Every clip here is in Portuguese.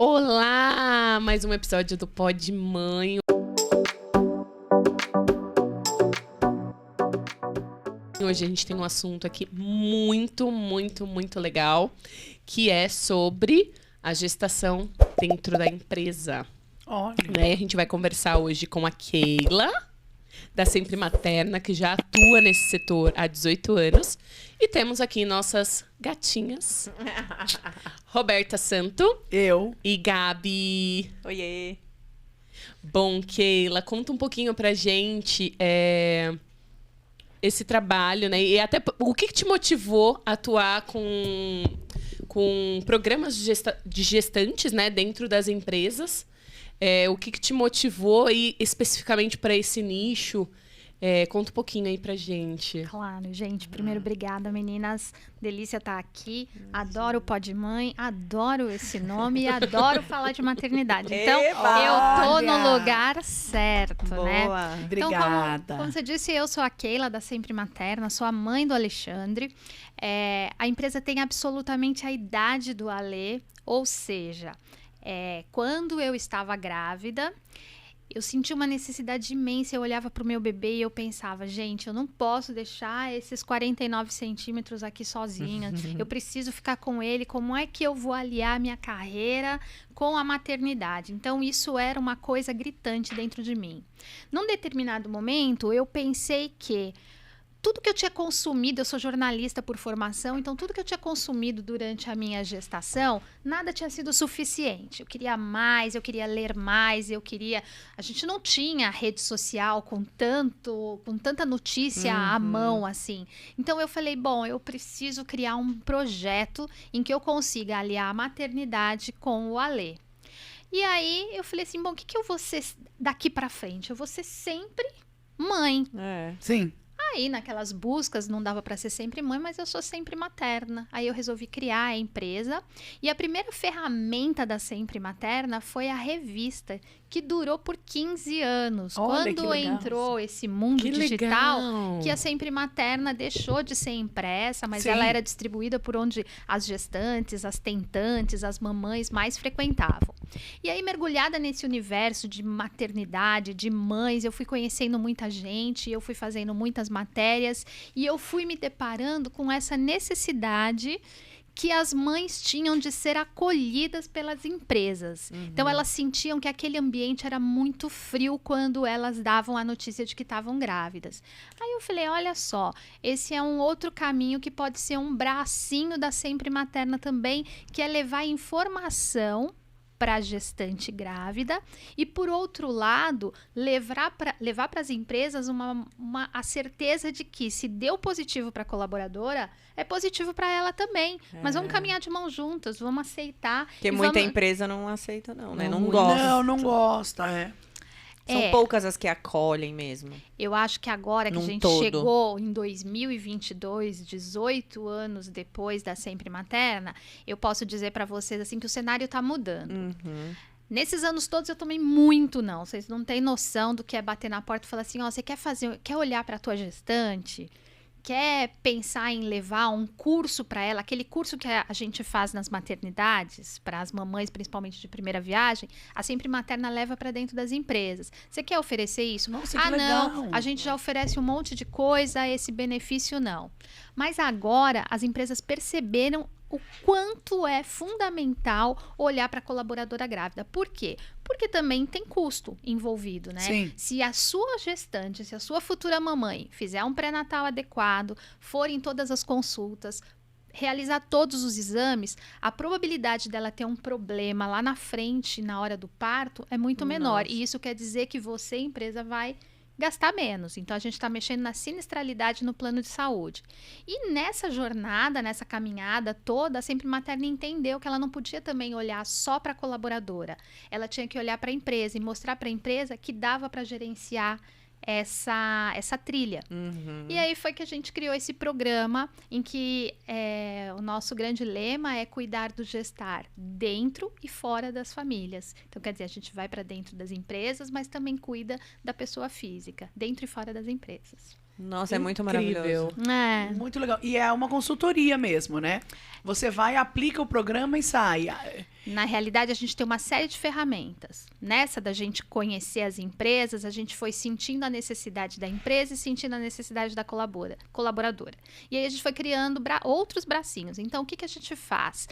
Olá! Mais um episódio do Pod Mãe. Hoje a gente tem um assunto aqui muito legal, que é sobre a gestação dentro da empresa. Olha. Né? A gente vai conversar hoje com a Keila, da Sempre Materna, que já atua nesse setor há 18 anos. E temos aqui nossas gatinhas, Roberta Santo. Eu. E Gabi. Oiê. Bom, Keila, conta um pouquinho pra gente esse trabalho, né? E até o que te motivou a atuar com programas de gestantes, né, dentro das empresas? O que te motivou aí especificamente para esse nicho? Conta um pouquinho aí pra gente. Claro, gente. Primeiro, obrigada, meninas. Delícia estar aqui. Adoro o Pod Mãe, adoro esse nome e adoro falar de maternidade. Então, Eba! eu tô Olha! no lugar certo, né? Boa. Obrigada. Então, como você disse, eu sou a Keila, da Sempre Materna, sou a mãe do Alexandre. A empresa tem absolutamente a idade do Alê, ou seja, quando eu estava grávida, eu senti uma necessidade imensa. Eu olhava para o meu bebê e eu pensava, gente, eu não posso deixar esses 49 centímetros aqui sozinha. Eu preciso ficar com ele. Como é que eu vou aliar minha carreira com a maternidade? Então, isso era uma coisa gritante dentro de mim. Num determinado momento, eu pensei que tudo que eu tinha consumido, eu sou jornalista por formação, então tudo que eu tinha consumido durante a minha gestação, nada tinha sido suficiente. Eu queria mais, eu queria ler mais, a gente não tinha rede social com tanta notícia à mão, assim. Então eu falei, bom, eu preciso criar um projeto em que eu consiga aliar a maternidade com o Alê. E aí eu falei assim, bom, o que eu vou ser daqui pra frente? Eu vou ser sempre mãe. Sim. Aí, naquelas buscas, não dava para ser sempre mãe, mas eu sou sempre materna. Aí eu resolvi criar a empresa. E a primeira ferramenta da Sempre Materna foi a revista, que durou por 15 anos. Olha, que Quando legal. entrou esse mundo Que digital, legal. que a Sempre Materna deixou de ser impressa, mas Sim. ela era distribuída por onde as gestantes, as tentantes, as mamães mais frequentavam. E aí, mergulhada nesse universo de maternidade, de mães, eu fui conhecendo muita gente, eu fui fazendo muitas matérias e eu fui me deparando com essa necessidade que as mães tinham de ser acolhidas pelas empresas. Então, elas sentiam que aquele ambiente era muito frio quando elas davam a notícia de que estavam grávidas. Aí eu falei, olha só, esse é um outro caminho que pode ser um bracinho da Sempre Materna também, que é levar informação para a gestante grávida e, por outro lado, levar para as empresas a certeza de que, se deu positivo para a colaboradora, é positivo para ela também. Mas vamos caminhar de mãos juntas, vamos aceitar. Porque muita empresa não aceita, não, né? Não Não, gosta. Não gosta, São poucas as que acolhem mesmo. Eu acho que agora que a Num gente todo. chegou em 2022, 18 anos depois da Sempre Materna, eu posso dizer para vocês assim que o cenário está mudando. Nesses anos todos eu tomei muito não. Vocês não têm noção do que é bater na porta e falar assim, ó, você quer olhar para a tua gestante? Quer pensar em levar um curso para ela, aquele curso que a gente faz nas maternidades, para as mamães, principalmente de primeira viagem, a Sempre Materna leva para dentro das empresas. Você quer oferecer isso? Nossa, que Não, legal. a gente já oferece um monte de coisa, esse benefício não. Mas agora as empresas perceberam o quanto é fundamental olhar para a colaboradora grávida. Por quê? Porque também tem custo envolvido, né? Sim. Se a sua gestante, se a sua futura mamãe fizer um pré-natal adequado, for em todas as consultas, realizar todos os exames, a probabilidade dela ter um problema lá na frente, na hora do parto, é muito menor. E isso quer dizer que você, empresa, vai gastar menos. Então, a gente está mexendo na sinistralidade no plano de saúde. E nessa jornada, nessa caminhada toda, a Sempre Materna entendeu que ela não podia também olhar só para a colaboradora. Ela tinha que olhar para a empresa e mostrar para a empresa que dava para gerenciar essa trilha. E aí foi que a gente criou esse programa em que o nosso grande lema é cuidar do gestar dentro e fora das famílias. Então, quer dizer, a gente vai para dentro das empresas, mas também cuida da pessoa física, dentro e fora das empresas. Nossa, é muito Incrível. maravilhoso. É. Muito legal. E é uma consultoria mesmo, né? Você vai, aplica o programa e sai. Na realidade, a gente tem uma série de ferramentas. Nessa da gente conhecer as empresas, a gente foi sentindo a necessidade da empresa e sentindo a necessidade da colaboradora. E aí a gente foi criando outros bracinhos. Então, o que a gente faz?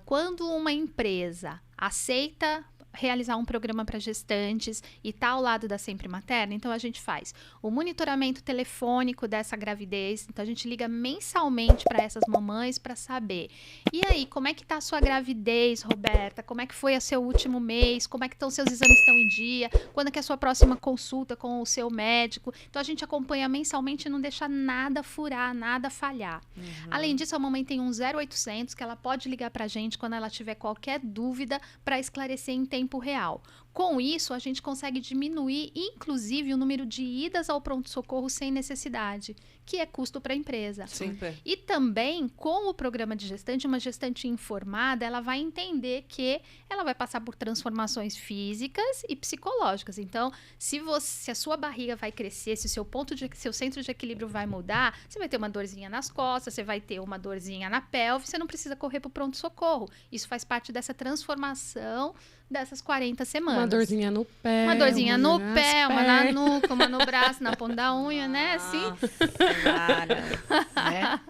Quando uma empresa aceita realizar um programa para gestantes e tá ao lado da Sempre Materna, então a gente faz o monitoramento telefônico dessa gravidez, então a gente liga mensalmente para essas mamães para saber, e aí, como é que tá a sua gravidez, Roberta? Como é que foi o seu último mês? Como é que estão seus exames, estão em dia? Quando é que é a sua próxima consulta com o seu médico? Então a gente acompanha mensalmente e não deixa nada furar, nada falhar. Além disso, a mamãe tem um 0800 que ela pode ligar pra gente quando ela tiver qualquer dúvida para esclarecer em tempo real. Com isso, a gente consegue diminuir, inclusive, o número de idas ao pronto-socorro sem necessidade, que é custo para a empresa. Super. E também, com o programa de gestante, uma gestante informada, ela vai entender que ela vai passar por transformações físicas e psicológicas. Então, se a sua barriga vai crescer, se o seu centro de equilíbrio vai mudar, você vai ter uma dorzinha nas costas, você vai ter uma dorzinha na pelve, você não precisa correr para o pronto-socorro. Isso faz parte dessa transformação dessas 40 semanas. Uma dorzinha no pé. Uma dorzinha no nas pé, uma na pernas. nuca, uma no braço, na ponta da unha, né? Assim. Cara, Né?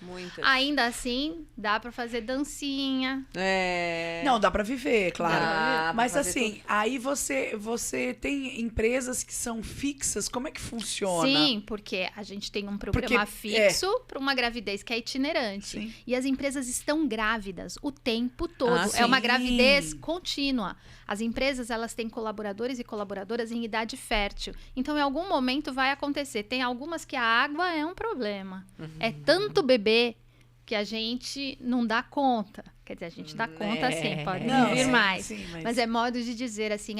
muitas. Ainda assim, dá pra fazer dancinha. É. Não, dá pra viver, claro. Dá pra Mas fazer assim, aí você tem empresas que são fixas, como é que funciona? Sim, porque a gente tem um programa fixo para uma gravidez que é itinerante. Sim. E as empresas estão grávidas o tempo todo. Ah, É uma sim. gravidez contínua. As empresas, elas têm colaboradores e colaboradoras em idade fértil. Então, em algum momento vai acontecer. Tem algumas que a água é um problema. É tanto bebê que a gente não dá conta. Quer dizer, a gente dá conta sim, pode Não, vir sim, mais. sim, Mas é modo de dizer, assim,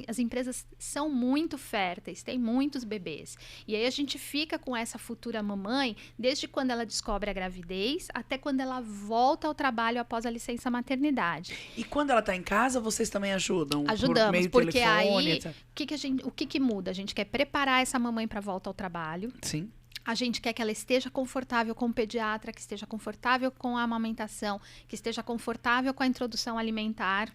as empresas são muito férteis, tem muitos bebês. E aí a gente fica com essa futura mamãe desde quando ela descobre a gravidez até quando ela volta ao trabalho após a licença maternidade. E quando ela tá em casa, vocês também ajudam? Ajudamos, por meio porque telefone, aí etc. o que muda? A gente quer preparar essa mamãe para a volta ao trabalho. Sim. A gente quer que ela esteja confortável com o pediatra, que esteja confortável com a amamentação, que esteja confortável com a introdução alimentar.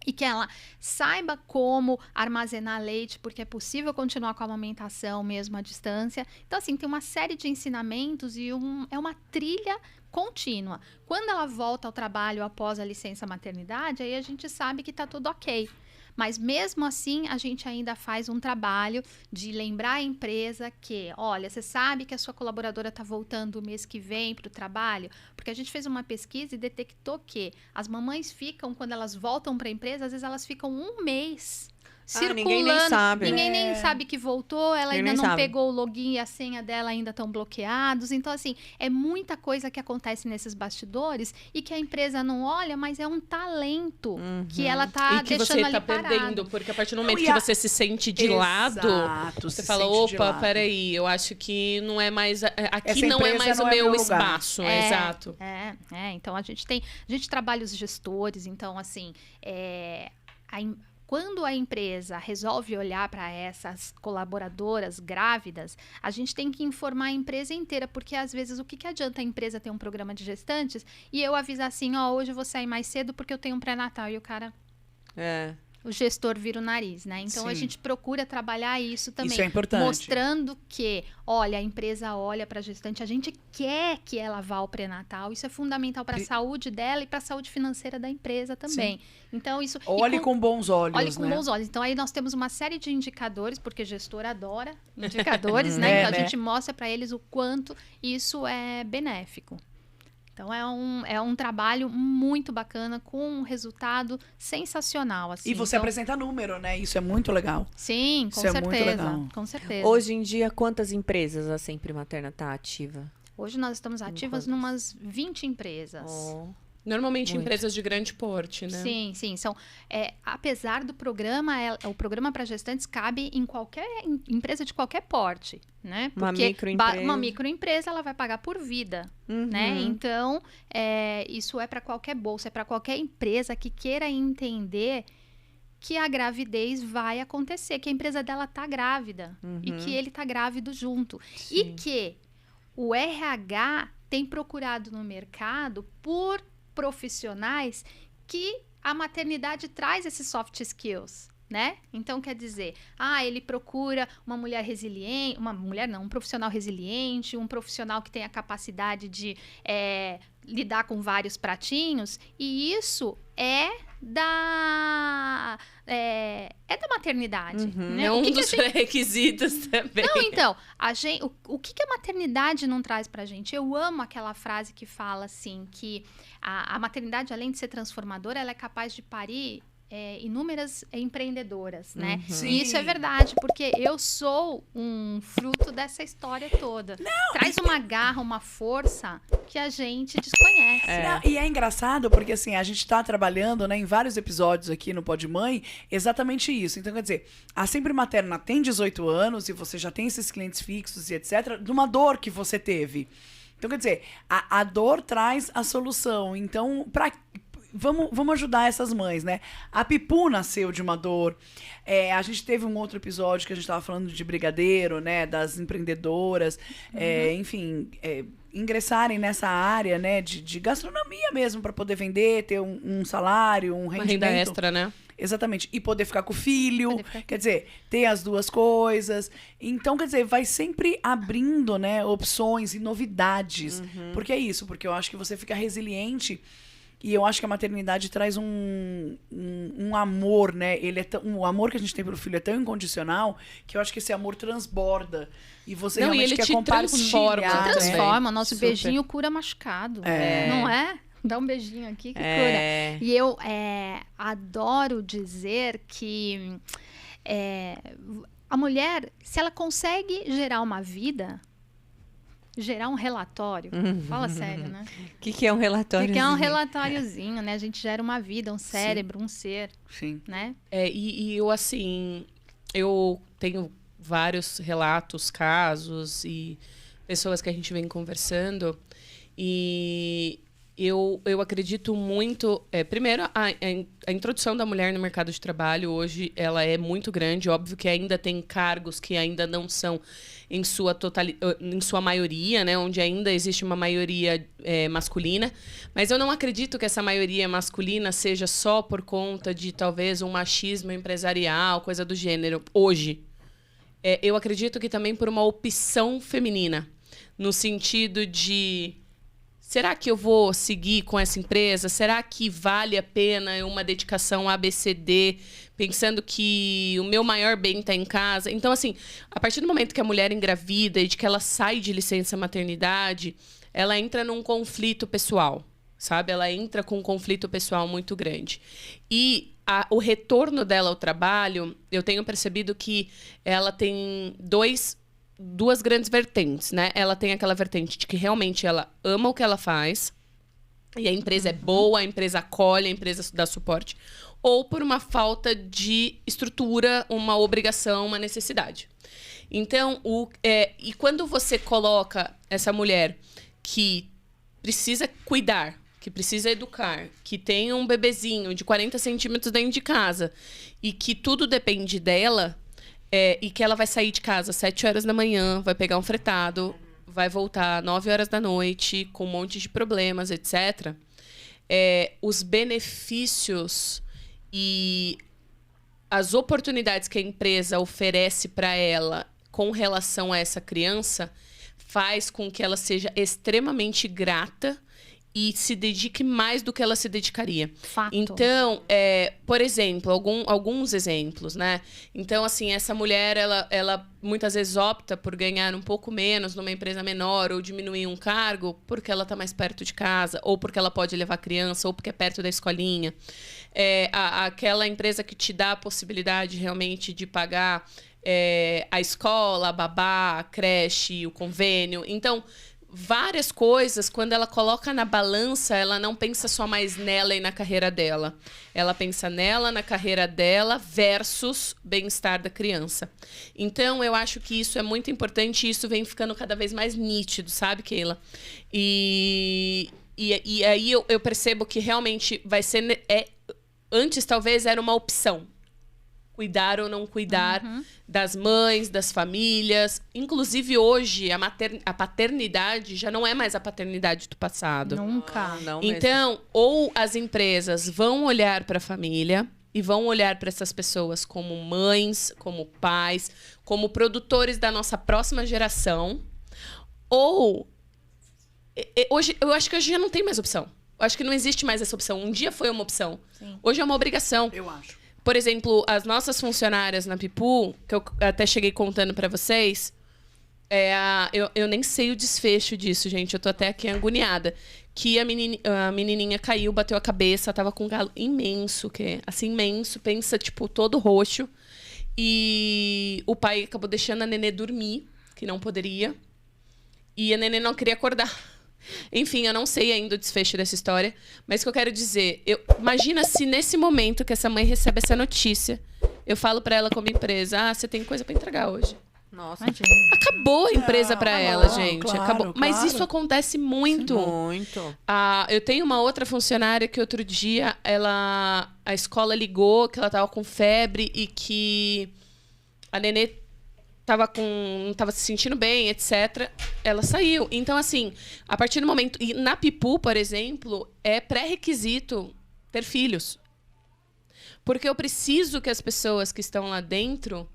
E que ela saiba como armazenar leite, porque é possível continuar com a amamentação mesmo à distância. Então, assim, tem uma série de ensinamentos e é uma trilha contínua. Quando ela volta ao trabalho após a licença maternidade, aí a gente sabe que está tudo ok. Mas mesmo assim, a gente ainda faz um trabalho de lembrar a empresa que, olha, você sabe que a sua colaboradora está voltando o mês que vem para o trabalho? Porque a gente fez uma pesquisa e detectou que as mamães ficam, quando elas voltam para a empresa, às vezes elas ficam um mês circulando. Ninguém nem sabe. Ninguém nem sabe que voltou, ela Ninguém ainda nem não sabe. pegou o login e a senha dela ainda estão bloqueados. Então, assim, é muita coisa que acontece nesses bastidores e que a empresa não olha, mas é um talento que ela tá E que deixando você ali tá parado. perdendo, porque a partir do momento e que a- você se sente de lado, Exato, você se fala, sente de opa, lado. peraí, eu acho que não é mais. Aqui Essa não é empresa mais não o é meu meu lugar. espaço. Exato. Então a gente trabalha os gestores, então assim, quando a empresa resolve olhar para essas colaboradoras grávidas, a gente tem que informar a empresa inteira, porque às vezes o que adianta a empresa ter um programa de gestantes e eu avisar assim, hoje eu vou sair mais cedo porque eu tenho um pré-natal e o cara... O gestor vira o nariz, né? Então, a Sim. gente procura trabalhar isso também. Isso é importante. Mostrando que, olha, a empresa olha para a gestante, a gente quer que ela vá ao pré-natal. Isso é fundamental para a saúde dela e para a saúde financeira da empresa também. Então, isso... Olhe com bons olhos, Olhe com né? bons olhos. Então, aí nós temos uma série de indicadores, porque gestor adora indicadores, né? Então, a gente mostra para eles o quanto isso é benéfico. Então, é um trabalho muito bacana, com um resultado sensacional. Assim. E você apresenta número, né? Isso é muito legal. Sim, com Isso é muito certeza. legal. Com certeza. Hoje em dia, quantas empresas a Sempre Materna tá ativa? Hoje nós estamos ativas em umas 20 empresas. Normalmente Muito. empresas de grande porte, né? Sim, sim. Apesar do programa, o programa para gestantes cabe em qualquer empresa de qualquer porte, né? Uma Porque microempresa. uma microempresa, ela vai pagar por vida, né? Então, isso é para qualquer bolsa, é para qualquer empresa que queira entender que a gravidez vai acontecer, que a empresa dela tá grávida e que ele tá grávido junto. E que o RH tem procurado no mercado por profissionais que a maternidade traz esses soft skills, né? Então, quer dizer, ele procura uma mulher resiliente, um profissional resiliente, um profissional que tem a capacidade de lidar com vários pratinhos, e isso é da maternidade. Né? É um dos pré-requisitos também. Não, então, o que a maternidade não traz pra gente? Eu amo aquela frase que fala assim, que a maternidade, além de ser transformadora, ela é capaz de parir inúmeras empreendedoras, né? E isso é verdade, porque eu sou um fruto dessa história toda. Traz uma garra, uma força que a gente desconhece. E é engraçado porque, assim, a gente tá trabalhando, né, em vários episódios aqui no Pod Mãe, exatamente isso. Então, quer dizer, a Sempre Materna tem 18 anos e você já tem esses clientes fixos e etc, de uma dor que você teve. Então, quer dizer, a dor traz a solução. Então, vamos ajudar essas mães, né? A Pipu nasceu de uma dor. A gente teve um outro episódio que a gente estava falando de brigadeiro, né? Das empreendedoras. Enfim, ingressarem nessa área, né? De gastronomia mesmo, para poder vender, ter um salário, um rendimento. Uma renda extra, né? Exatamente. E poder ficar com o filho. Quer dizer, ter as duas coisas. Então, quer dizer, vai sempre abrindo, né? Opções e novidades. Porque é isso. Porque eu acho que você fica resiliente. E eu acho que a maternidade traz um amor, né? O amor que a gente tem pelo filho é tão incondicional que eu acho que esse amor transborda. E você realmente quer compartilhar. Te transforma. Nosso beijinho cura machucado. Não é? Dá um beijinho aqui que cura. E eu adoro dizer que a mulher, se ela consegue gerar uma vida... Gerar um relatório. Fala sério, né? O que é um relatório? O que é um relatóriozinho, né? A gente gera uma vida, um cérebro, um ser. Sim. Né? E eu, assim, eu tenho vários relatos, casos e pessoas que a gente vem conversando. E eu acredito muito... primeiro, a introdução da mulher no mercado de trabalho hoje, ela é muito grande. Óbvio que ainda tem cargos que ainda não são... em sua maioria, né, onde ainda existe uma maioria masculina. Mas eu não acredito que essa maioria masculina seja só por conta de, talvez, um machismo empresarial, coisa do gênero, hoje. Eu acredito que também por uma opção feminina, no sentido de... será que eu vou seguir com essa empresa? Será que vale a pena uma dedicação ABCD, pensando que o meu maior bem está em casa? Então, assim, a partir do momento que a mulher engravida e de que ela sai de licença maternidade, ela entra num conflito pessoal, sabe? Ela entra com um conflito pessoal muito grande. E o retorno dela ao trabalho, eu tenho percebido que ela tem duas grandes vertentes, né? Ela tem aquela vertente de que realmente ela ama o que ela faz e a empresa é boa, a empresa acolhe, a empresa dá suporte, ou por uma falta de estrutura, uma obrigação, uma necessidade. Então, e quando você coloca essa mulher que precisa cuidar, que precisa educar, que tem um bebezinho de 40 centímetros dentro de casa e que tudo depende dela... e que ela vai sair de casa às 7 horas da manhã, vai pegar um fretado, vai voltar às 9 horas da noite, com um monte de problemas, etc. Os benefícios e as oportunidades que a empresa oferece para ela com relação a essa criança faz com que ela seja extremamente grata e se dedique mais do que ela se dedicaria. Fato. Então, por exemplo, alguns exemplos, né? Então, assim, essa mulher, ela muitas vezes opta por ganhar um pouco menos numa empresa menor ou diminuir um cargo porque ela está mais perto de casa, ou porque ela pode levar a criança, ou porque é perto da escolinha. Aquela empresa que te dá a possibilidade realmente de pagar a escola, a babá, a creche, o convênio. Então... várias coisas, quando ela coloca na balança, ela não pensa só mais nela e na carreira dela. Ela pensa nela, na carreira dela, versus bem-estar da criança. Então, eu acho que isso é muito importante e isso vem ficando cada vez mais nítido, sabe, Keila? E aí eu percebo que realmente vai ser... antes, talvez, era uma opção. cuidar ou não cuidar das mães, das famílias. Inclusive, hoje, a paternidade já não é mais a paternidade do passado. Nunca. Não mesmo. Então, ou as empresas vão olhar para a família e vão olhar para essas pessoas como mães, como pais, como produtores da nossa próxima geração, ou hoje, eu acho que hoje já não tem mais opção. Eu acho que não existe mais essa opção. Um dia foi uma opção. Sim. Hoje é uma obrigação. Eu acho. Por exemplo, as nossas funcionárias na Pipu, que eu até cheguei contando para vocês, eu nem sei o desfecho disso, gente. Eu tô até aqui agoniada. Que a menininha caiu, bateu a cabeça, tava com um galo imenso, assim, imenso, pensa, tipo, todo roxo. E o pai acabou deixando a nenê dormir, que não poderia. E a nenê não queria acordar. Enfim, eu não sei ainda o desfecho dessa história. Mas o que eu quero dizer, imagina se nesse momento que essa mãe recebe essa notícia, eu falo pra ela como empresa, você tem coisa pra entregar hoje. Nossa, Acabou a empresa pra ela, gente. claro, Acabou. Mas claro. isso acontece muito. muito. Eu tenho uma outra funcionária que outro dia a escola ligou que ela tava com febre e que a nenê não tava se sentindo bem, etc. Ela saiu. Então, assim, a partir do momento... E na Pipu, por exemplo, é pré-requisito ter filhos. Porque eu preciso que as pessoas que estão lá dentro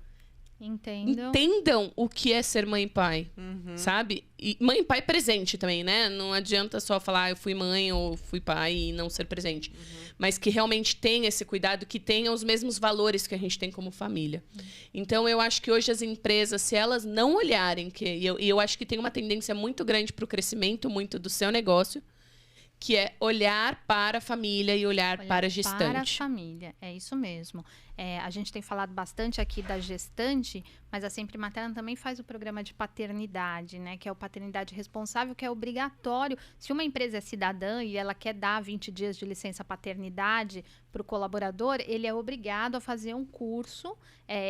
entendam o que é ser mãe e pai, sabe? E mãe e pai presente também, né? Não adianta só falar eu fui mãe ou fui pai e não ser presente. Mas que realmente tenha esse cuidado, que tenha os mesmos valores que a gente tem como família. Então, eu acho que hoje as empresas, se elas não olharem, e eu acho que tem uma tendência muito grande para o crescimento muito do seu negócio, que é olhar para a família e olhar para a gestante. Para a família, é isso mesmo. A gente tem falado bastante aqui da gestante, mas a Sempre Materna também faz o programa de paternidade, né? Que é o paternidade responsável, que é obrigatório. Se uma empresa é cidadã e ela quer dar 20 dias de licença paternidade para o colaborador, ele é obrigado a fazer um curso,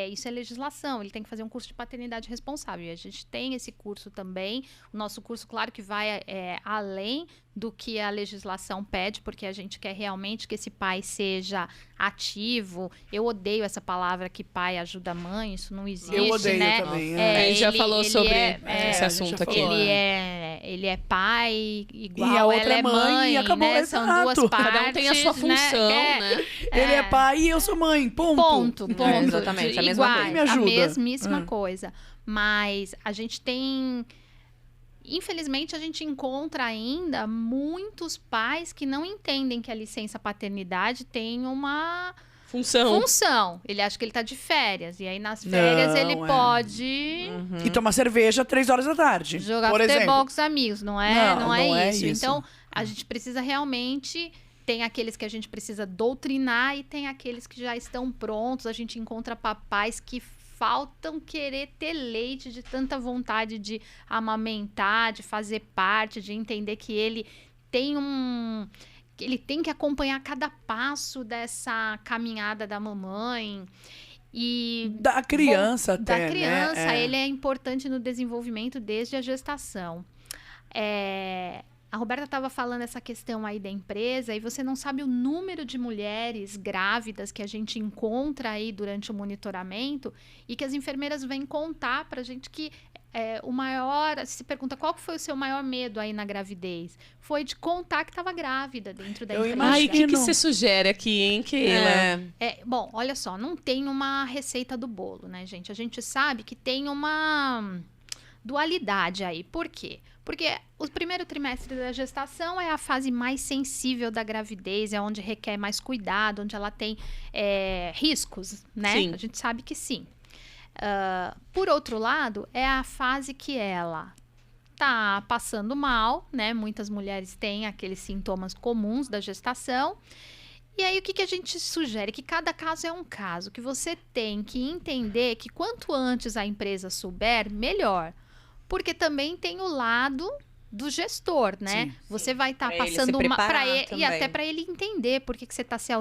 isso é legislação, ele tem que fazer um curso de paternidade responsável. E a gente tem esse curso também. O nosso curso, claro que vai além do que a legislação pede, porque a gente quer realmente que esse pai seja ativo. Eu odeio essa palavra que pai ajuda a mãe, isso não existe, Eu odeio né? também. A gente já falou sobre esse a assunto gente já aqui. falou, Ele é pai igual E a outra ela é mãe, e acabou, né? São exato. duas partes, Cada um tem a sua função, né? Ele é pai e eu sou mãe, ponto. Ponto. Exatamente, a mesma Iguais, coisa. Me ajuda. A mesmíssima coisa. Mas a gente tem... Infelizmente, a gente encontra ainda muitos pais que não entendem que a licença paternidade tem uma função. Ele acha que ele tá de férias. E aí, nas férias, Não, ele pode E tomar cerveja 3 horas da tarde. jogar por futebol exemplo. com os amigos. Não é isso. isso. Então, a gente precisa realmente... Tem aqueles que a gente precisa doutrinar e tem aqueles que já estão prontos. A gente encontra papais que faltam querer ter leite, de tanta vontade de amamentar, de fazer parte, de entender que ele tem que acompanhar cada passo dessa caminhada da mamãe. E Da criança até, da criança, né? ele é importante no desenvolvimento desde a gestação. A Roberta estava falando essa questão aí da empresa e você não sabe o número de mulheres grávidas que a gente encontra aí durante o monitoramento e que as enfermeiras vêm contar para a gente que o maior... Se pergunta qual foi o seu maior medo aí na gravidez? Foi de contar que estava grávida dentro da empresa. Ai, o que você sugere aqui, hein, Keila? Bom, olha só, não tem uma receita do bolo, né, gente? A gente sabe que tem uma dualidade aí. Por quê? Porque o primeiro trimestre da gestação é a fase mais sensível da gravidez, é onde requer mais cuidado, onde ela tem riscos, né? Sim. A gente sabe que sim. Por outro lado, é a fase que ela tá passando mal, né? Muitas mulheres têm aqueles sintomas comuns da gestação. E aí, o que a gente sugere? Que cada caso é um caso, que você tem que entender que quanto antes a empresa souber, melhor. Porque também tem o lado do gestor, né? Sim. Você vai estar Pra ele se passando uma preparar e também. até para ele entender por que você está se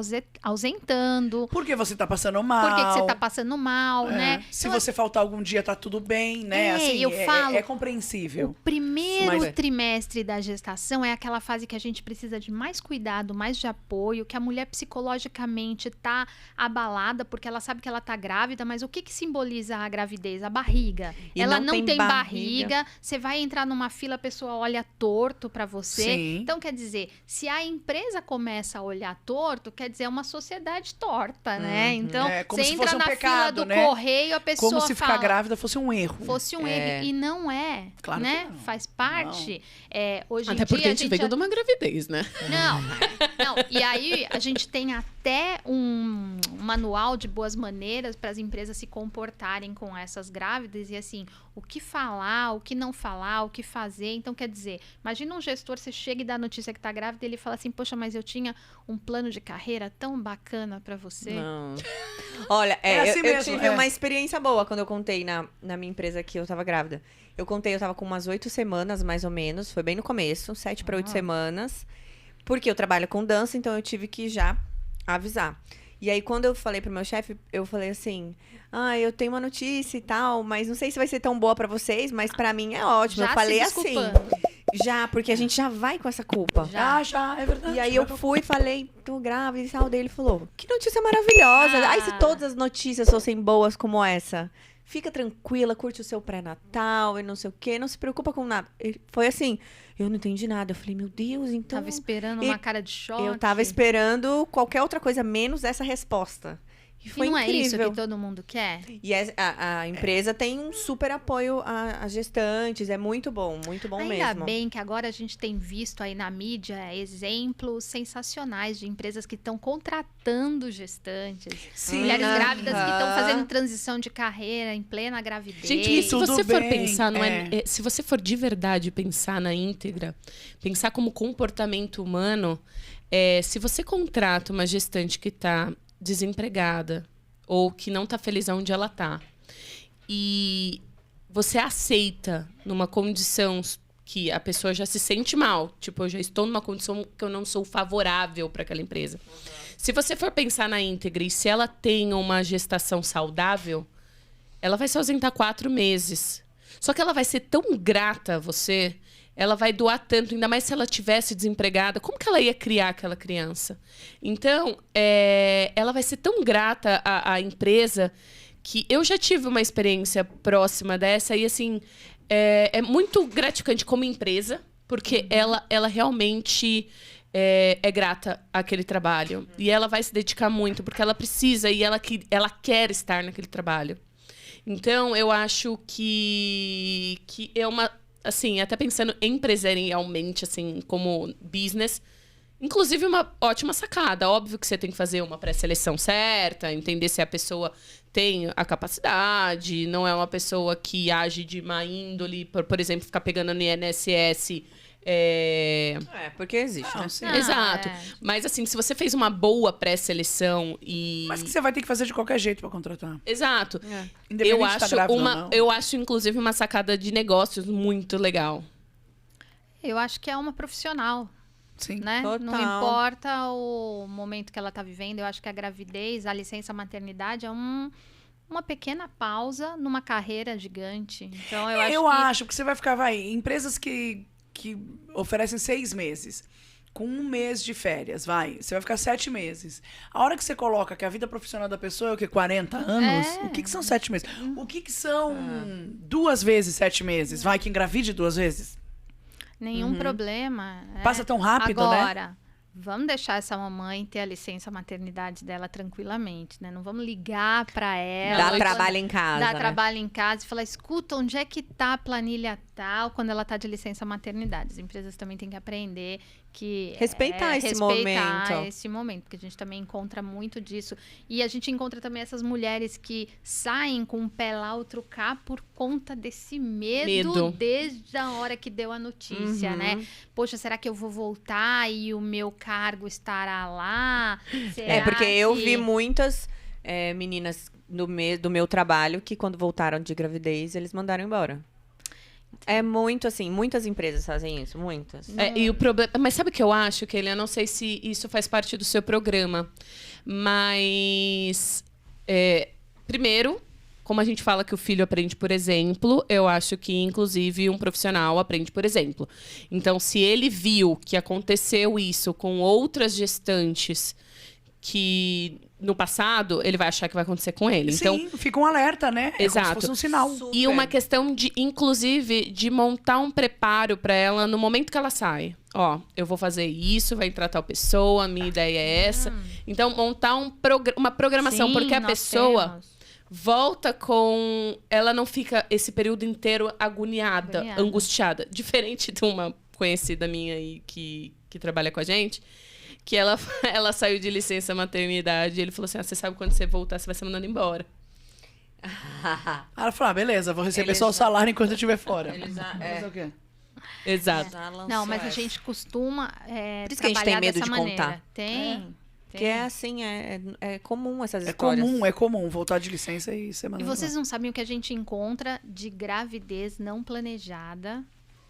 ausentando, Por que você tá passando mal? por que você está passando mal, É. né? Se Então, você faltar algum dia, tá tudo bem, né? Assim, eu falo, é compreensível. o primeiro Mas- trimestre da gestação é aquela fase que a gente precisa de mais cuidado, mais de apoio, que a mulher psicologicamente tá abalada porque ela sabe que ela tá grávida, mas o que simboliza a gravidez? A barriga. E Ela não não tem tem barriga. barriga, você vai entrar numa fila, a pessoa olha torto pra você. Sim. Então, quer dizer, se a empresa começa a olhar torto, quer dizer, é uma sociedade torta, né? Então, É, como você se entra fosse um na pecado, fila do né? correio, a pessoa Como se ficar fala, grávida fosse um erro. fosse um erro. E não é, Claro que né? não. Faz parte. Hoje Até em porque dia, a gente veio de uma gravidez, né? Não, não. E aí a gente tem até um manual de boas maneiras para as empresas se comportarem com essas grávidas e assim, o que falar, o que não falar, o que fazer. Então, quer dizer, imagina um gestor, você chega e dá a notícia que tá grávida e ele fala assim, poxa, mas eu tinha um plano de carreira tão bacana para você. Não. Olha, É assim eu mesmo, tive é. uma experiência boa quando eu contei na minha empresa que eu tava grávida. Eu tava com umas 8 semanas, mais ou menos. Foi bem no começo, 7 para 8 semanas. Porque eu trabalho com dança, então eu tive que já avisar. E aí, quando eu falei pro meu chefe, eu falei assim, eu tenho uma notícia e tal, mas não sei se vai ser tão boa pra vocês, mas pra mim é ótimo. Já Eu falei se assim. desculpando. Já, porque a gente já vai com essa culpa. Já, é verdade. E aí eu fui e falei, tô grávida e tal. Daí ele falou, que notícia maravilhosa. Ah. Ai, se todas as notícias fossem boas como essa. Fica tranquila, curte o seu pré-natal e não sei o quê. Não se preocupa com nada. Ele foi assim, eu não entendi nada. Eu falei, meu Deus, então... Tava esperando E uma cara de choque. Eu tava esperando qualquer outra coisa, menos essa resposta. E E foi não é isso incrível. que todo mundo quer? E a empresa tem um super apoio às gestantes. É muito bom Ainda mesmo. bem que agora a gente tem visto aí na mídia exemplos sensacionais de empresas que estão contratando gestantes. Sim. Mulheres Aham. grávidas que estão fazendo transição de carreira em plena gravidez. Gente, e se Tudo você for bem, pensar, se você for de verdade pensar na íntegra, pensar como comportamento humano, se você contrata uma gestante que está desempregada ou que não está feliz onde ela está e você aceita numa condição que a pessoa já se sente mal, tipo, eu já estou numa condição que eu não sou favorável para aquela empresa. Se você for pensar na íntegra e se ela tem uma gestação saudável, ela vai se ausentar 4 meses. Só que ela vai ser tão grata a você, ela vai doar tanto, ainda mais se ela tivesse desempregada. Como que ela ia criar aquela criança? Então, ela vai ser tão grata à empresa que eu já tive uma experiência próxima dessa e, assim, é muito gratificante como empresa, porque ela realmente é grata àquele trabalho. E ela vai se dedicar muito, porque ela precisa e ela quer estar naquele trabalho. Então, eu acho que é uma... Assim, até pensando empresarialmente, assim, como business, inclusive uma ótima sacada. Óbvio que você tem que fazer uma pré-seleção certa, entender se a pessoa tem a capacidade, não é uma pessoa que age de má índole, por exemplo, ficar pegando no INSS... Porque existe, né? Sim. Exato. Mas, assim, se você fez uma boa pré-seleção e... Mas que você vai ter que fazer de qualquer jeito pra contratar. Exato. Independente Eu de tá acho, grávida ou não. eu acho, inclusive, uma sacada de negócios muito legal. Eu acho que é uma profissional, Sim. né? Total. Não importa o momento que ela tá vivendo. Eu acho que a gravidez, a licença maternidade é uma pequena pausa numa carreira gigante. Então, eu acho que você vai ficar, empresas que oferecem 6 meses, com 1 mês de férias, você vai ficar 7 meses. A hora que você coloca que a vida profissional da pessoa é o quê? 40 anos? O que são 7 meses? O que são 2 vezes 7 meses? Que engravide 2 vezes? nenhum problema. Passa tão rápido, né? Agora, vamos deixar essa mamãe ter a licença maternidade dela tranquilamente, né? Não vamos ligar pra ela. Dá trabalho em casa, Dá né? trabalho em casa e falar, escuta, onde é que tá a planilha tal quando ela tá de licença maternidade? As empresas também têm que aprender que... Respeitar esse momento. esse momento, porque a gente também encontra muito disso. E a gente encontra também essas mulheres que saem com um pé lá, outro cá, por conta desse medo. Desde a hora que deu a notícia, né? Poxa, será que eu vou voltar e o meu cargo estará lá? Será Porque eu que- vi muitas meninas do meu trabalho que quando voltaram de gravidez, eles mandaram embora. É muito assim, muitas empresas fazem isso, muitas. E o problema, mas sabe o que eu acho, Kelly? Eu não sei se isso faz parte do seu programa, mas primeiro, como a gente fala que o filho aprende por exemplo, eu acho que inclusive um profissional aprende por exemplo. Então, se ele viu que aconteceu isso com outras gestantes que no passado, ele vai achar que vai acontecer com ele. Então, Sim, fica um alerta, né? É exato. como se fosse um sinal. E uma questão de, inclusive, de montar um preparo para ela no momento que ela sai. Ó, eu vou fazer isso, vai entrar tal pessoa, a minha ideia é essa. Então, montar uma programação, Sim, porque a nós pessoa temos. volta com... Ela não fica esse período inteiro agoniada, angustiada. Diferente de uma conhecida minha aí que trabalha com a gente, que ela saiu de licença maternidade e ele falou assim, você sabe quando você voltar, você vai ser mandando embora. Ela falou, beleza, vou receber só o salário enquanto eu estiver fora. É. O quê? Exato. Não, mas a gente costuma Por isso que a gente tem medo de maneira. contar. Tem. Porque é assim, é comum essas É histórias. comum voltar de licença e ser E mandado vocês não sabem o que a gente encontra de gravidez não planejada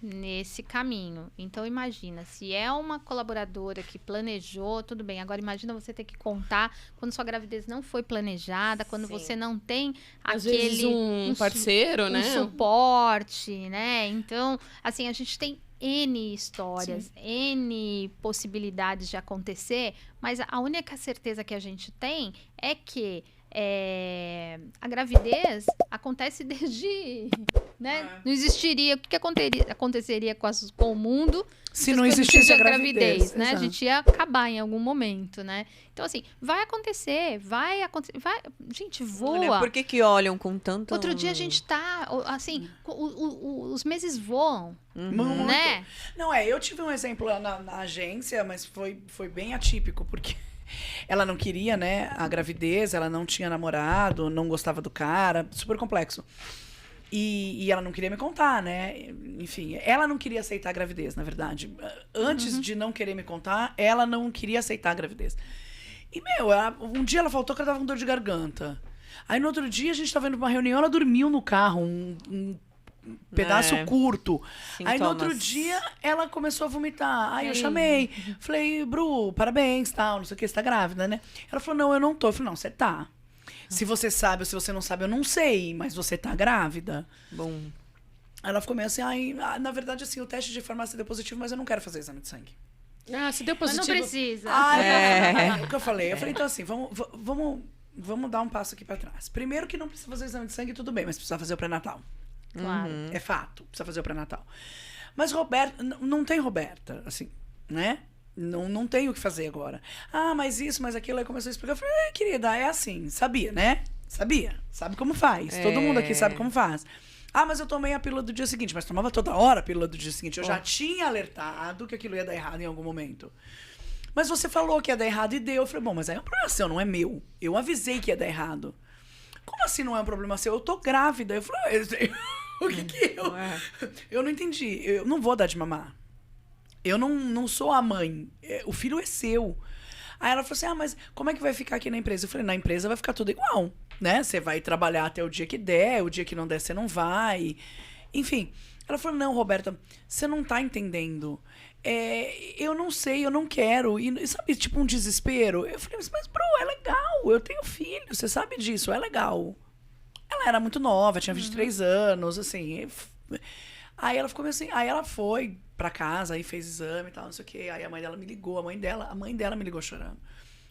nesse caminho. Então, imagina, se é uma colaboradora que planejou, tudo bem. Agora, imagina você ter que contar quando sua gravidez não foi planejada, quando você não tem Às aquele... vezes um parceiro, né? Um suporte, né? Então, assim, a gente tem N histórias, N possibilidades de acontecer, mas a única certeza que a gente tem é que a gravidez acontece desde... Né? Não existiria... O que aconteceria com o mundo se não existisse a gravidez, né? A gente ia acabar em algum momento, né? Então, assim, vai acontecer. Gente, voa. Por que olham com tanto... Outro dia a gente tá, assim, os meses voam, Muito. né? Não, eu tive um exemplo lá na agência, mas foi bem atípico, porque ela não queria, né, a gravidez, ela não tinha namorado, não gostava do cara, super complexo. E ela não queria me contar, né? Enfim, ela não queria aceitar a gravidez, na verdade. Antes de não querer me contar, ela não queria aceitar a gravidez. E, um dia ela faltou que ela tava com dor de garganta. Aí, no outro dia, a gente tava indo pra uma reunião, ela dormiu no carro, um pedaço curto. Sintomas. Aí, no outro dia, ela começou a vomitar. Aí, eu chamei. Falei, Bru, parabéns, tal, não sei o que, você tá grávida, né? Ela falou, não, eu não tô. Eu falei, não, você tá. Se você sabe ou se você não sabe, eu não sei, mas você tá grávida. Bom. Ela ficou meio assim, na verdade, assim, o teste de farmácia deu positivo, mas eu não quero fazer exame de sangue. Se deu Mas positivo... não precisa. O que eu falei? Eu falei, então assim, vamos dar um passo aqui pra trás. Primeiro que não precisa fazer o exame de sangue, tudo bem, mas precisa fazer o pré-natal. Claro. É fato, precisa fazer o pré-natal. Mas Roberta, não tem Roberta, assim, né? Não tem o que fazer agora. Mas isso, mas aquilo. Aí começou a explicar. Eu falei, querida, é assim. Sabia, né? Sabia. Sabe como faz. Todo mundo aqui sabe como faz. Mas eu tomei a pílula do dia seguinte. Mas tomava toda hora a pílula do dia seguinte. Eu já tinha alertado que aquilo ia dar errado em algum momento. Mas você falou que ia dar errado e deu. Eu falei, bom, mas aí é um problema seu, não é meu. Eu avisei que ia dar errado. Como assim não é um problema seu? Eu tô grávida. Eu falei, o que eu... Eu não entendi. Eu não vou dar de mamar. Eu não sou a mãe. O filho é seu. Aí ela falou assim, mas como é que vai ficar aqui na empresa? Eu falei, na empresa vai ficar tudo igual, né? Você vai trabalhar até o dia que der, o dia que não der, você não vai. Enfim. Ela falou, não, Roberta, você não tá entendendo. Eu não sei, eu não quero. E sabe, tipo um desespero. Eu falei, mas Bru, é legal. Eu tenho filho, você sabe disso, é legal. Ela era muito nova, tinha 23 anos, assim... Aí ela ficou meio assim, aí ela foi pra casa, aí fez exame e tal, não sei o quê. Aí a mãe dela me ligou, a mãe dela me ligou chorando.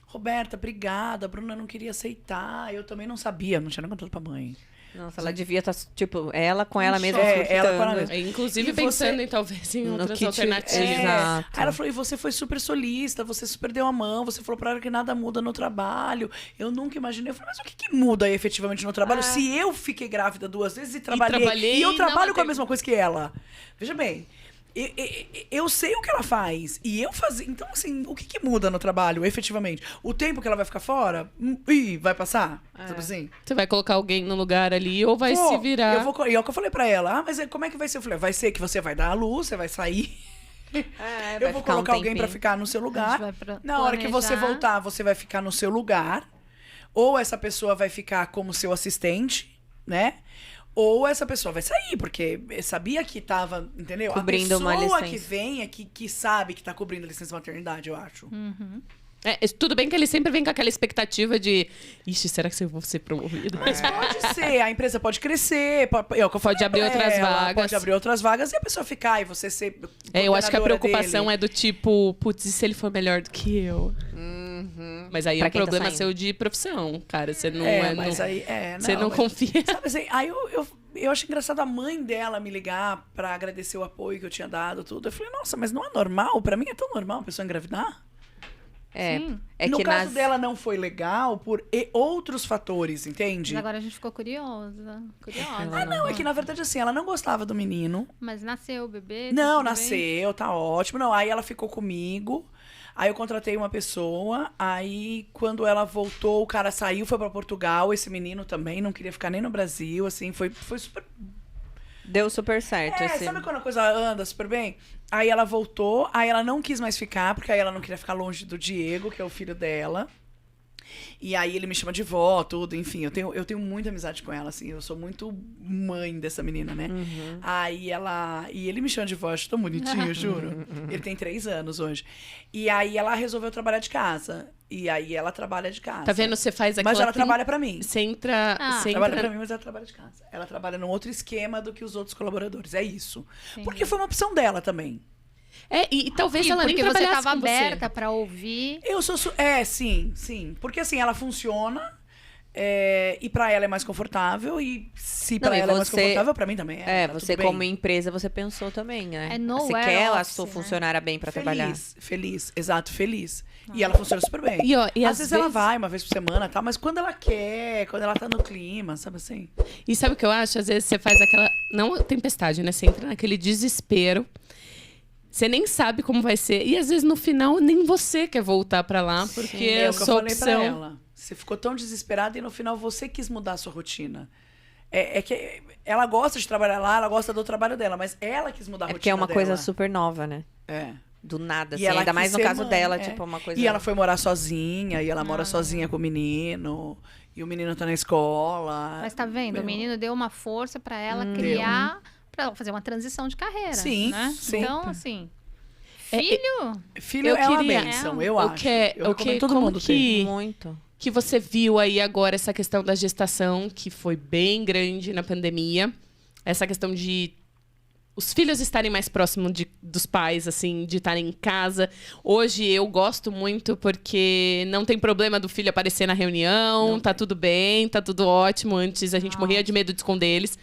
Roberta, obrigada, a Bruna não queria aceitar, eu também não sabia, não tinha nem contado pra mãe. Nossa, ela devia estar, tipo, ela com ela mesma ela com ela surtando. mesma. Inclusive E pensando você- em talvez em outras kit- alternativas. Exato. Aí ela falou, e você foi super solista, você super deu a mão, você falou pra ela que nada muda no trabalho. Eu nunca imaginei. Eu falei, mas o que muda aí efetivamente no trabalho? Se eu fiquei grávida 2 vezes e trabalhei e eu não trabalho com a teve- mesma coisa que ela. Veja bem, eu sei o que ela faz. E eu fazia. Então, assim, o que muda no trabalho, efetivamente? O tempo que ela vai ficar fora? Vai passar? Sabe assim? Você vai colocar alguém no lugar ali ou vai se virar. E é o que eu falei pra ela. Mas como é que vai ser? Eu falei, vai ser que você vai dar a luz, você vai sair. Eu vou colocar alguém pra ficar no seu lugar. A gente vai Na hora que você planejar. voltar, você vai ficar no seu lugar. Ou essa pessoa vai ficar como seu assistente, né? ou essa pessoa vai sair, porque sabia que tava, entendeu? Cobrindo uma a pessoa licença. que vem é que sabe que tá cobrindo a licença maternidade, eu acho. Tudo bem que ele sempre vem com aquela expectativa de... Ixi, será que eu vou ser promovido? Mas pode ser, a empresa pode crescer, pode abrir outras vagas. Pode abrir outras vagas e a pessoa ficar e você ser Eu acho que a coordenadora preocupação dele. é do tipo... Putz, e se ele for melhor do que eu? Mas aí Pra é um quem tá problema saindo. seu de profissão, cara. Você não Mas não, aí, você não mas- confia. Sabe assim, aí eu acho engraçado a mãe dela me ligar pra agradecer o apoio que eu tinha dado, tudo. Eu falei, nossa, mas não é normal? Pra mim é tão normal a pessoa engravidar? Sim. No que caso dela não foi legal por outros fatores, entende? Mas agora a gente ficou curiosa. Não, é que na verdade assim, ela não gostava do menino. Mas nasceu o bebê? tá Não, tudo bem? nasceu, tá ótimo. Não, aí ela ficou comigo. Aí eu contratei uma pessoa. Aí quando ela voltou, o cara saiu, foi pra Portugal. Esse menino também não queria ficar nem no Brasil, assim, foi super. Deu super certo. Sabe quando a coisa anda super bem? Aí ela voltou, aí ela não quis mais ficar, porque aí ela não queria ficar longe do Diego, que é o filho dela. E aí ele me chama de vó, tudo, enfim, eu tenho muita amizade com ela, assim, eu sou muito mãe dessa menina, né? Aí ela. E ele me chama de vó, eu acho tão bonitinho, eu juro. Ele tem 3 anos hoje. E aí ela resolveu trabalhar de casa. E aí ela trabalha de casa. Tá vendo? Você faz aquela... Mas ela trabalha pra mim. Você entra... Ah. você Trabalha entra- pra mim, mas ela trabalha de casa. Ela trabalha num outro esquema do que os outros colaboradores. É isso. Entendi. Porque foi uma opção dela também. E talvez Sim, ela nem porque você trabalhasse estava com você. aberta para ouvir. Eu sou. Sim. Porque assim, ela funciona. E pra ela é mais confortável. E se pra Não, e ela é mais você- confortável, pra mim também é. tá você tudo bem. como empresa, você pensou também, né? É Você nowhere quer a office, sua né? funcionária bem pra trabalhar. Feliz. Exato, feliz. E ela funciona super bem. E às às vezes ela vezes- vai uma vez por semana, tá? Mas quando ela quer, quando ela tá no clima, sabe assim? E sabe o que eu acho? Às vezes você faz aquela... Não tempestade, né? Você entra naquele desespero. Você nem sabe como vai ser. E às vezes no final nem você quer voltar pra lá, porque É a o que eu sua falei pra opção... ela. Você ficou tão desesperada e no final você quis mudar a sua rotina. É que ela gosta de trabalhar lá, ela gosta do trabalho dela, mas ela quis mudar a É rotina porque é uma coisa dela. super nova, né? É. Do nada, E assim. ela Ainda quis mais no ser caso mãe, dela, é. tipo, uma coisa... E ela foi morar sozinha, e ela mora sozinha com o menino, e o menino tá na escola. Mas tá vendo? O Meu. menino deu uma força para ela criar, para ela fazer uma transição de carreira. Sim, né? sim. Então, assim, É, filho, Filho Eu é uma queria- bênção, É. eu acho. Eu recomendo todo como mundo ter. que, Muito. que você viu aí agora essa questão da gestação, que foi bem grande na pandemia. Essa questão de os filhos estarem mais próximos dos pais, assim, de estarem em casa. Hoje eu gosto muito porque não tem problema do filho aparecer na reunião, tá tudo bem, tá tudo ótimo. Antes a gente morria de medo de esconder eles.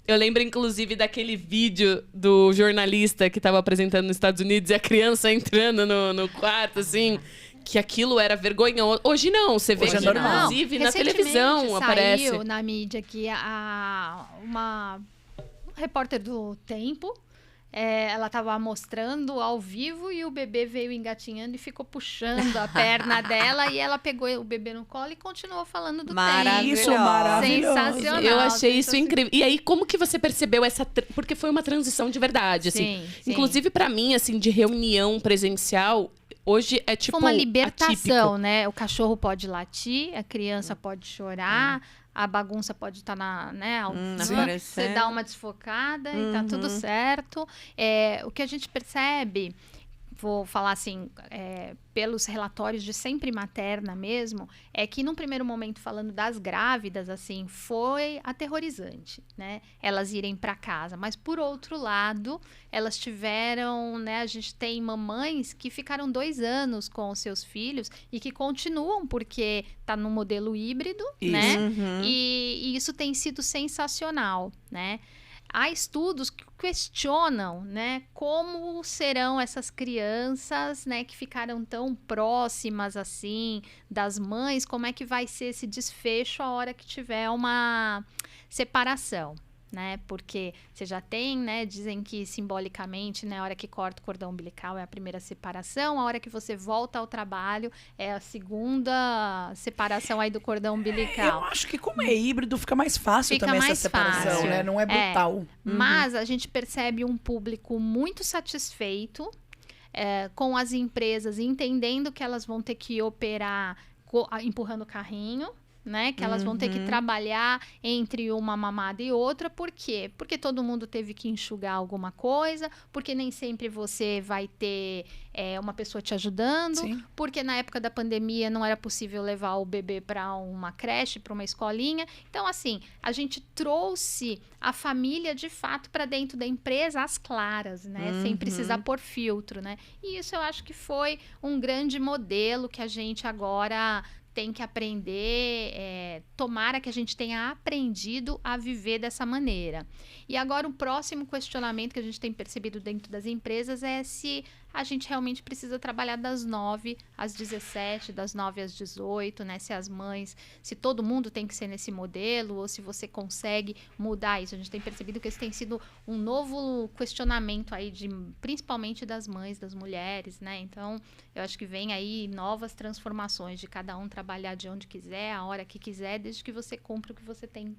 Eu lembro, inclusive, daquele vídeo do jornalista que estava apresentando nos Estados Unidos e a criança entrando no quarto, assim, que aquilo era vergonhoso. Hoje não, você vê Hoje é que, normal. inclusive, na recentemente televisão aparece. Saiu na mídia que uma repórter do Tempo, ela estava mostrando ao vivo e o bebê veio engatinhando e ficou puxando a perna dela e ela pegou o bebê no colo e continuou falando do Maravilhoso. Isso, Tempo. maravilhoso. Sensacional. Eu achei isso sensacional. incrível. E aí, como que você percebeu essa... Porque foi uma transição de verdade, assim. Sim. Inclusive, pra mim, assim, de reunião presencial, hoje é tipo Foi uma libertação, atípico. né? O cachorro pode latir, a criança pode chorar, a bagunça pode estar ao fundo, aparecendo. você dá uma desfocada e tá tudo certo. O que a gente percebe, vou falar assim, pelos relatórios de Sempre Materna mesmo, é que num primeiro momento, falando das grávidas, assim, foi aterrorizante, né? Elas irem para casa. Mas, por outro lado, elas tiveram, né? A gente tem mamães que ficaram 2 anos com os seus filhos e que continuam, porque tá no modelo híbrido, Isso. né? Uhum. E isso tem sido sensacional, né? Há estudos que questionam, né, como serão essas crianças, né, que ficaram tão próximas assim das mães, como é que vai ser esse desfecho a hora que tiver uma separação, né? Porque você já tem, né, dizem que simbolicamente, né, a hora que corta o cordão umbilical é a primeira separação, a hora que você volta ao trabalho é a segunda separação aí do cordão Eu umbilical. acho que como é híbrido, fica mais fácil Fica também mais essa separação, fácil. né? Não é brutal. Mas a gente percebe um público muito satisfeito com as empresas, entendendo que elas vão ter que operar empurrando o carrinho, né? Que elas vão ter que trabalhar entre uma mamada e outra. Por quê? Porque todo mundo teve que enxugar alguma coisa, porque nem sempre você vai ter uma pessoa te ajudando, Sim. porque na época da pandemia não era possível levar o bebê para uma creche, para uma escolinha. Então, assim, a gente trouxe a família, de fato, para dentro da empresa, às claras, né? Sem precisar pôr filtro, né? E isso eu acho que foi um grande modelo que a gente agora tem que aprender, tomara que a gente tenha aprendido a viver dessa maneira. E agora o próximo questionamento que a gente tem percebido dentro das empresas é se a gente realmente precisa trabalhar das 9 às 17, das 9 às 18, né? Se as mães, se todo mundo tem que ser nesse modelo, ou se você consegue mudar isso. A gente tem percebido que esse tem sido um novo questionamento aí, principalmente das mães, das mulheres, né? Então, eu acho que vem aí novas transformações de cada um trabalhar de onde quiser, a hora que quiser, desde que você cumpra o que você tem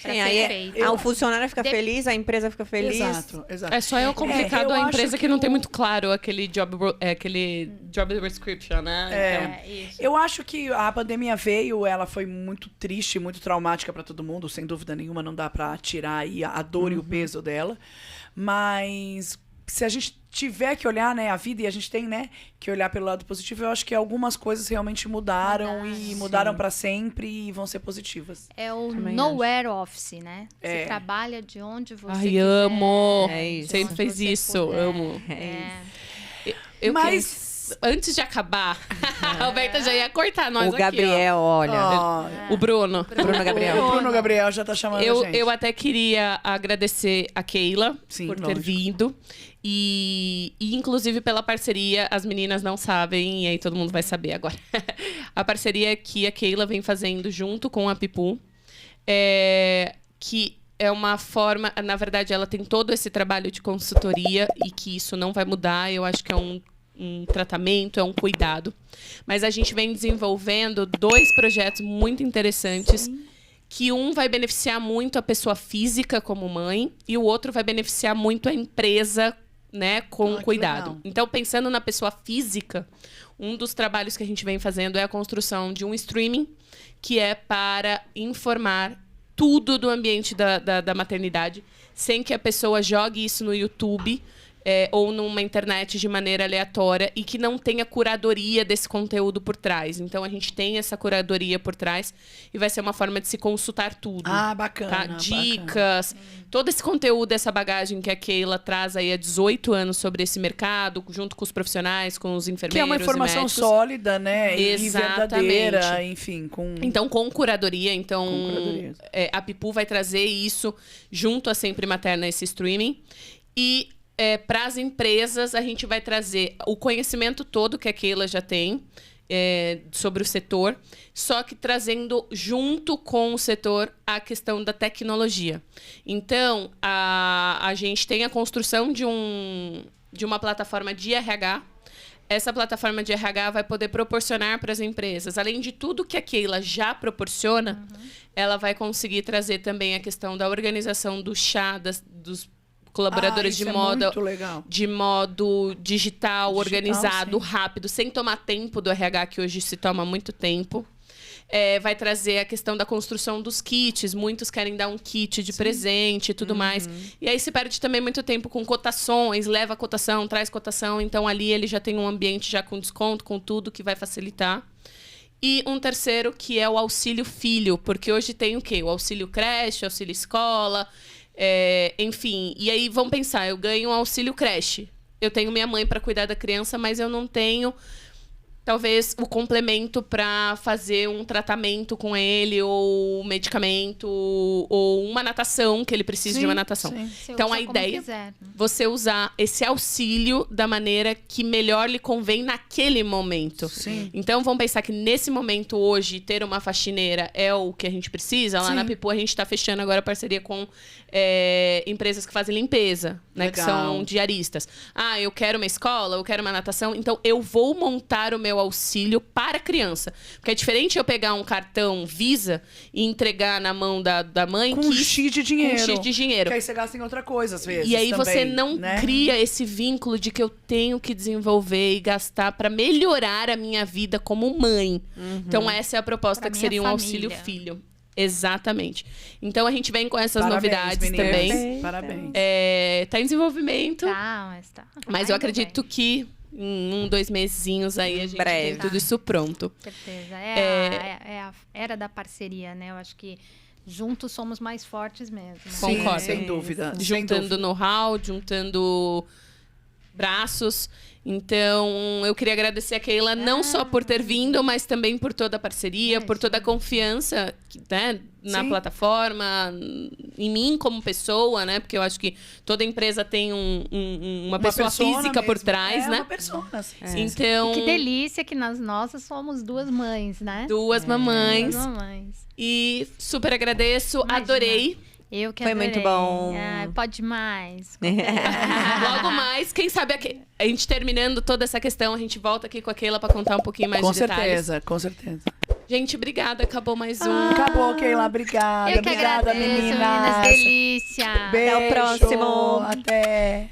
para Sim, ser aí feito. o funcionário fica feliz, a empresa fica feliz. Exato. É só complicado eu a acho empresa que que não tem muito claro aquele job description, né? Isso. Eu acho que a pandemia veio, ela foi muito triste, muito traumática para todo mundo, sem dúvida nenhuma, não dá para tirar aí a dor e o peso dela. Mas se a gente tiver que olhar, né, a vida, e a gente tem, né, que olhar pelo lado positivo, eu acho que algumas coisas realmente mudaram e mudaram para sempre e vão ser positivas. É o Também nowhere office, né? É. Você trabalha de onde você Ai, quiser. amo. É isso. de Sempre onde fez você isso, puder. amo. Eu Mas antes de acabar, a Alberta já ia cortar nós O aqui, Gabriel, olha. ó, ó. O Bruno. Bruno Gabriel. o Bruno Gabriel já tá chamando a gente. Eu até queria agradecer a Keila Sim, por ter lógico. vindo. E inclusive pela parceria, as meninas não sabem, e aí todo mundo vai saber agora. A parceria que a Keila vem fazendo junto com a Pipu, que é uma forma... Na verdade, ela tem todo esse trabalho de consultoria e que isso não vai mudar. Eu acho que é um tratamento, é um cuidado. Mas a gente vem desenvolvendo 2 projetos muito interessantes. Sim. Que um vai beneficiar muito a pessoa física como mãe e o outro vai beneficiar muito a empresa, né, com cuidado. Legal. Então, pensando na pessoa física, um dos trabalhos que a gente vem fazendo é a construção de um streaming que é para informar tudo do ambiente da maternidade, sem que a pessoa jogue isso no YouTube ou numa internet de maneira aleatória e que não tenha curadoria desse conteúdo por trás. Então, a gente tem essa curadoria por trás e vai ser uma forma de se consultar tudo. Ah, bacana. Tá? Dicas, todo esse conteúdo, essa bagagem que a Keila traz aí há 18 anos sobre esse mercado, junto com os profissionais, com os enfermeiros. Que é uma informação médicos. sólida, né? Exatamente. E verdadeira, enfim. Então, com curadoria. Então, Com curadoria. a Pipu vai trazer isso junto a Sempre Materna, esse streaming. E para as empresas, a gente vai trazer o conhecimento todo que a Keila já tem sobre o setor, só que trazendo junto com o setor a questão da tecnologia. Então, a gente tem a construção de uma plataforma de RH. Essa plataforma de RH vai poder proporcionar para as empresas, além de tudo que a Keila já proporciona, ela vai conseguir trazer também a questão da organização do chá, dos colaboradores isso muito legal. de modo digital, organizado, sim. rápido, sem tomar tempo do RH, que hoje se toma muito tempo. Vai trazer a questão da construção dos kits. Muitos querem dar um kit de presente e tudo mais. E aí se perde também muito tempo com cotações, leva a cotação, traz cotação. Então ali ele já tem um ambiente já com desconto, com tudo, que vai facilitar. E um terceiro, que é o auxílio filho. Porque hoje tem o quê? O auxílio creche, auxílio escola... enfim, e aí vamos pensar, eu ganho um auxílio creche. Eu tenho minha mãe para cuidar da criança, mas eu não tenho, talvez, o complemento para fazer um tratamento com ele, ou um medicamento, ou uma natação, que ele precisa de uma natação. Sim. Você Então, usa a como ideia quiser. você usar esse auxílio da maneira que melhor lhe convém naquele momento. Sim. Então, vamos pensar que nesse momento, hoje, ter uma faxineira é o que a gente precisa. Lá Sim. na Pipu, a gente está fechando agora parceria com empresas que fazem limpeza, né? Que Legal. são diaristas. Ah, eu quero uma escola, eu quero uma natação. Então, eu vou montar o meu o auxílio para a criança. Porque é diferente eu pegar um cartão Visa e entregar na mão da mãe Com um X de dinheiro. Com um X de dinheiro. Que aí você gasta em outra coisa, às vezes. E aí também, você não né? cria esse vínculo de que eu tenho que desenvolver e gastar para melhorar a minha vida como mãe. Então essa é a proposta Pra que minha seria um família. auxílio filho. Exatamente. Então a gente vem com essas Parabéns, novidades meninas. também. Parabéns. Tá em desenvolvimento, Mas tá. mas eu Ainda acredito bem. que em 2 mesezinhos aí a gente breve. tem tudo isso pronto. Certeza. É a era da parceria, né? Eu acho que juntos somos mais fortes mesmo. Sim, Concordo. sem dúvida. sem Juntando dúvida. know-how, juntando braços. Então, eu queria agradecer a Keila não só por ter vindo, mas também por toda a parceria, por toda a confiança, né, na Sim. plataforma, em mim como pessoa, né? Porque eu acho que toda empresa tem uma pessoa persona física por mesmo. trás, né? Uma persona, sim. Então, Que delícia que nas nossas somos duas mães, né? duas mamães. Duas mamães. E super agradeço, Imagina. adorei. Eu que Foi adorei. muito bom. Pode mais. Logo mais, quem sabe a gente terminando toda essa questão, a gente volta aqui com a Keila pra contar um pouquinho mais Com de detalhes. certeza, com certeza. Gente, obrigada. Acabou mais um. Acabou, Keila. Obrigada. Eu que Obrigada, agradeço, meninas. delícia. Beijo. Até o próximo. Até.